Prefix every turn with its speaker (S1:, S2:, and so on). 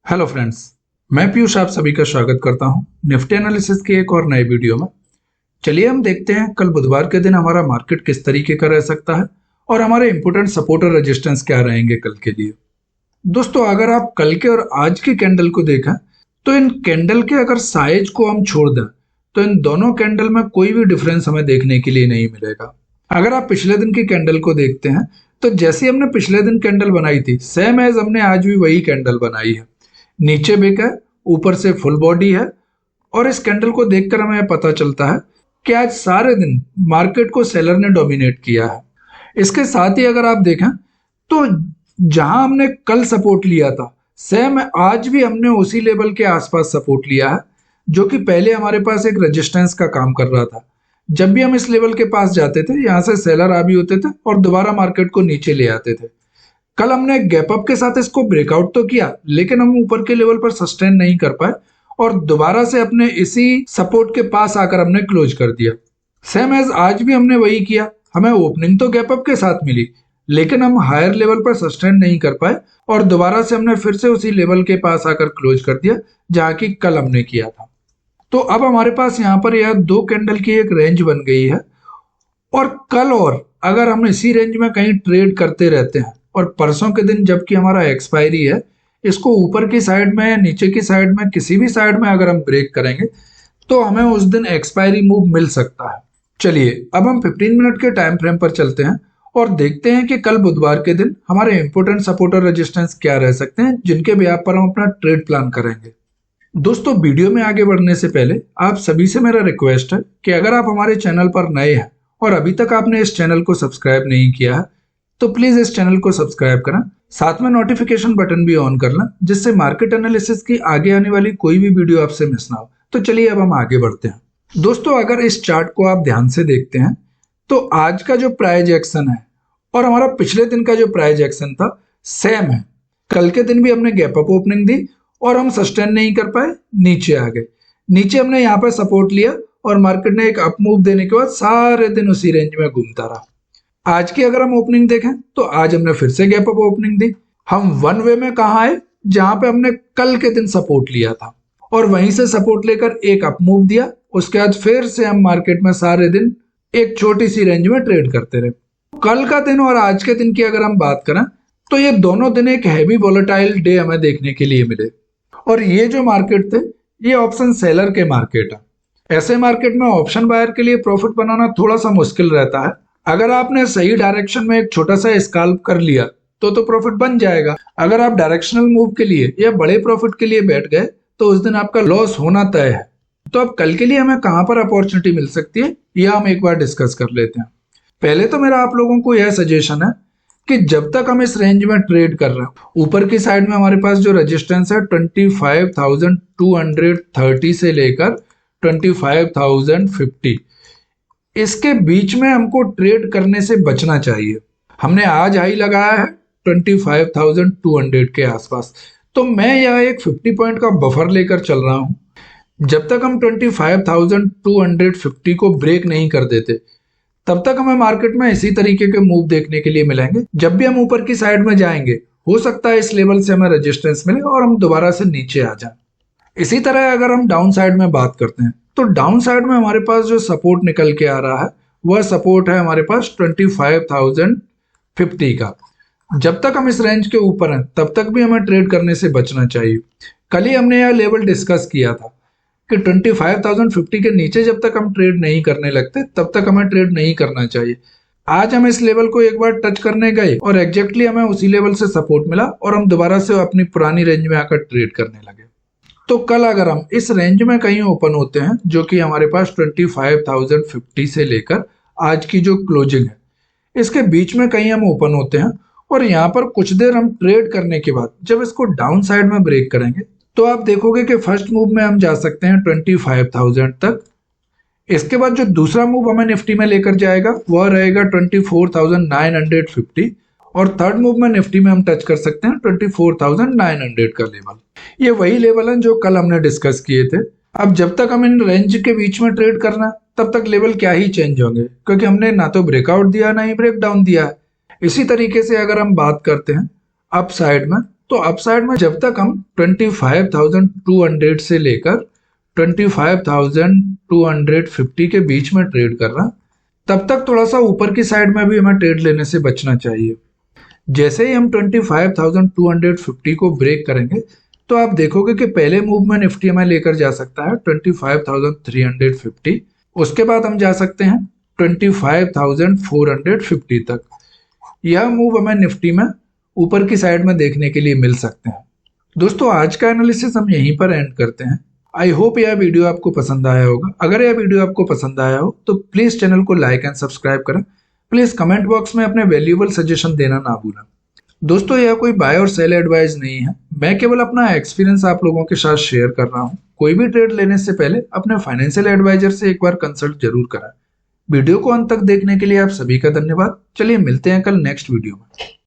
S1: Hello friends, मैं पीयूष आप सभी का स्वागत करता हूं निफ्टी एनालिसिस की एक और नए वीडियो में। चलिए हम देखते हैं कल बुधवार के दिन हमारा मार्केट किस तरीके का रह सकता है और हमारे इंपोर्टेंट सपोर्ट और रेजिस्टेंस क्या रहेंगे कल के लिए। दोस्तों, अगर आप कल के और आज की कैंडल को देखें तो इन कैंडल के अगर साइज को हम छोड़ दें तो इन दोनों कैंडल में कोई भी डिफरेंस हमें देखने के लिए नहीं मिलेगा। अगर आप पिछले दिन की कैंडल को देखते हैं तो जैसे हमने पिछले दिन कैंडल बनाई थी सेम एज हमने आज भी वही कैंडल बनाई है। नीचे बिक है, ऊपर से फुल बॉडी है और इस कैंडल को देखकर हमें पता चलता है कि आज सारे दिन मार्केट को सेलर ने डोमिनेट किया है। इसके साथ ही अगर आप देखें तो जहां हमने कल सपोर्ट लिया था सेम आज भी हमने उसी लेवल के आसपास सपोर्ट लिया है, जो कि पहले हमारे पास एक रेजिस्टेंस का काम कर रहा था। जब भी हम इस लेवल के पास जाते थे यहां से सेलर आ भी होते थे और दोबारा मार्केट को नीचे ले आते थे। कल हमने गैप अप के साथ इसको ब्रेकआउट तो किया, लेकिन हम ऊपर के लेवल पर सस्टेन नहीं कर पाए और दोबारा से अपने इसी सपोर्ट के पास आकर हमने क्लोज कर दिया। सेम एज आज भी हमने वही किया। हमें ओपनिंग तो गैप अप के साथ मिली, लेकिन हम हायर लेवल पर सस्टेन नहीं कर पाए और दोबारा से हमने फिर से उसी लेवल के पास आकर क्लोज कर दिया जहां की कल हमने किया था। तो अब हमारे पास यहाँ पर यह दो कैंडल की एक रेंज बन गई है और कल और अगर हम इसी रेंज में कहीं ट्रेड करते रहते हैं और परसों के दिन जबकि हमारा एक्सपायरी है, इसको ऊपर की साइड में या नीचे की साइड में किसी भी साइड में अगर हम ब्रेक करेंगे तो हमें उस दिन एक्सपायरी मूव मिल सकता है। चलिए अब हम 15 मिनट के टाइम फ्रेम पर चलते हैं और देखते हैं कि कल बुधवार के दिन हमारे इंपोर्टेंट सपोर्ट और रेजिस्टेंस क्या रह सकते हैं जिनके ब्याह पर हम अपना ट्रेड प्लान करेंगे। दोस्तों, वीडियो में आगे बढ़ने से पहले आप सभी से मेरा रिक्वेस्ट है कि अगर आप हमारे चैनल पर नए हैं और अभी तक आपने इस चैनल को सब्सक्राइब नहीं किया है तो प्लीज इस चैनल को सब्सक्राइब करें, साथ में नोटिफिकेशन बटन भी ऑन कर लें जिससे मार्केट एनालिसिस की आगे आने वाली कोई भी वीडियो आपसे मिस ना हो। तो चलिए अब हम आगे बढ़ते हैं। दोस्तों, अगर इस चार्ट को आप ध्यान से देखते हैं तो आज का जो प्राइस एक्शन है और हमारा पिछले दिन का जो प्राइस एक्शन था सेम है। कल के दिन भी हमने गैप अप ओपनिंग दी और हम सस्टेन नहीं कर पाए, नीचे आ गए। नीचे हमने यहाँ पर सपोर्ट लिया और मार्केट ने एक अप मूव देने के बाद सारे दिन उसी रेंज में घूमता रहा। आज की अगर हम ओपनिंग देखें तो आज हमने फिर से गैप अप ओपनिंग दी। हम वन वे में कहा आए जहां पे हमने कल के दिन सपोर्ट लिया था और वहीं से सपोर्ट लेकर एक अप मूव दिया। उसके बाद फिर से हम मार्केट में सारे दिन एक छोटी सी रेंज में ट्रेड करते रहे। कल का दिन और आज के दिन की अगर हम बात करें तो ये दोनों दिन एक हैवी वोलेटाइल डे हमें देखने के लिए मिले और ये जो मार्केट थे ये ऑप्शन सेलर के मार्केट है। ऐसे मार्केट में ऑप्शन बायर के लिए प्रॉफिट बनाना थोड़ा सा मुश्किल रहता है। अगर आपने सही डायरेक्शन में एक छोटा सा स्कैल्प कर लिया तो प्रॉफिट बन जाएगा। अगर आप डायरेक्शनल मूव के लिए या बड़े प्रॉफिट के लिए बैठ गए तो उस दिन आपका लॉस होना तय है। तो अब कल के लिए हमें कहां पर अपॉर्चुनिटी मिल सकती है यह हम एक बार डिस्कस कर लेते हैं। पहले तो मेरा आप लोगों को यह सजेशन है कि जब तक हम इस रेंज में ट्रेड कर रहे हैं, ऊपर की साइड में हमारे पास जो रेजिस्टेंस है 25,230 से लेकर 25,050, इसके बीच में हमको ट्रेड करने से बचना चाहिए। हमने आज हाई लगाया है 25,200 के आसपास, तो मैं यह एक 50 पॉइंट का बफर लेकर चल रहा हूं। जब तक हम 25,250 को ब्रेक नहीं कर देते तब तक हमें मार्केट में इसी तरीके के मूव देखने के लिए मिलेंगे। जब भी हम ऊपर की साइड में जाएंगे हो सकता है इस लेवल से हमें रेजिस्टेंस मिले और हम दोबारा से नीचे आ जाएं। इसी तरह अगर हम डाउन साइड में बात करते हैं तो डाउन साइड में हमारे पास जो सपोर्ट निकल के आ रहा है वह सपोर्ट है हमारे पास 25,050 का। जब तक हम इस रेंज के ऊपर हैं तब तक भी हमें ट्रेड करने से बचना चाहिए। कल ही हमने यह लेवल डिस्कस किया था कि 25,050 के नीचे जब तक हम ट्रेड नहीं करने लगते तब तक हमें ट्रेड नहीं करना चाहिए। आज हम इस लेवल को एक बार टच करने गए और एग्जैक्टली हमें उसी लेवल से सपोर्ट मिला और हम दोबारा से अपनी पुरानी रेंज में आकर ट्रेड करने लगे। तो कल अगर हम इस रेंज में कहीं ओपन होते हैं जो कि हमारे पास 25,050 से लेकर आज की जो क्लोजिंग है इसके बीच में कहीं हम ओपन होते हैं और यहाँ पर कुछ देर हम ट्रेड करने के बाद जब इसको डाउन साइड में ब्रेक करेंगे तो आप देखोगे कि फर्स्ट मूव में हम जा सकते हैं 25,000 तक। इसके बाद जो दूसरा मूव हमें निफ्टी में लेकर जाएगा वह रहेगा 24,950 और थर्ड मूव में निफ्टी में हम टच कर सकते हैं 24,900 का लेवल। ये वही लेवल है जो कल हमने डिस्कस किए थे। अब जब तक हम इन रेंज के बीच में ट्रेड करना तब तक लेवल क्या ही चेंज होंगे, क्योंकि हमने ना तो ब्रेकआउट दिया ना ही ब्रेक डाउन दिया है। इसी तरीके से अगर हम बात करते हैं अप साइड में तो अपसाइड में जब तक हम 25,200 से लेकर 25,250 के बीच में ट्रेड कर रहा, तब तक थोड़ा सा ऊपर की साइड में भी हमें ट्रेड लेने से बचना चाहिए। जैसे ही हम 25,250 को ब्रेक करेंगे तो आप देखोगे कि पहले मूव में निफ्टी हमें लेकर जा सकता है 25,350, उसके बाद हम जा सकते हैं 25,450 तक। यह मूव हमें निफ्टी में ऊपर की साइड में देखने के लिए मिल सकते हैं। दोस्तों, आज का एनालिसिस हम यहीं पर एंड करते हैं। आई होप यह वीडियो आपको पसंद आया होगा। अगर यह वीडियो आपको पसंद आया हो तो प्लीज चैनल को लाइक एंड सब्सक्राइब करें। प्लीज कमेंट बॉक्स में अपने वैल्यूएबल सजेशन देना ना भूलें। दोस्तों, यह कोई बाय और सेल एडवाइस नहीं है, मैं केवल अपना एक्सपीरियंस आप लोगों के साथ शेयर कर रहा हूं। कोई भी ट्रेड लेने से पहले अपने फाइनेंशियल एडवाइजर से एक बार कंसल्ट जरूर कराएं। वीडियो को अंत तक देखने के लिए आप सभी का धन्यवाद। चलिए मिलते हैं कल नेक्स्ट वीडियो में।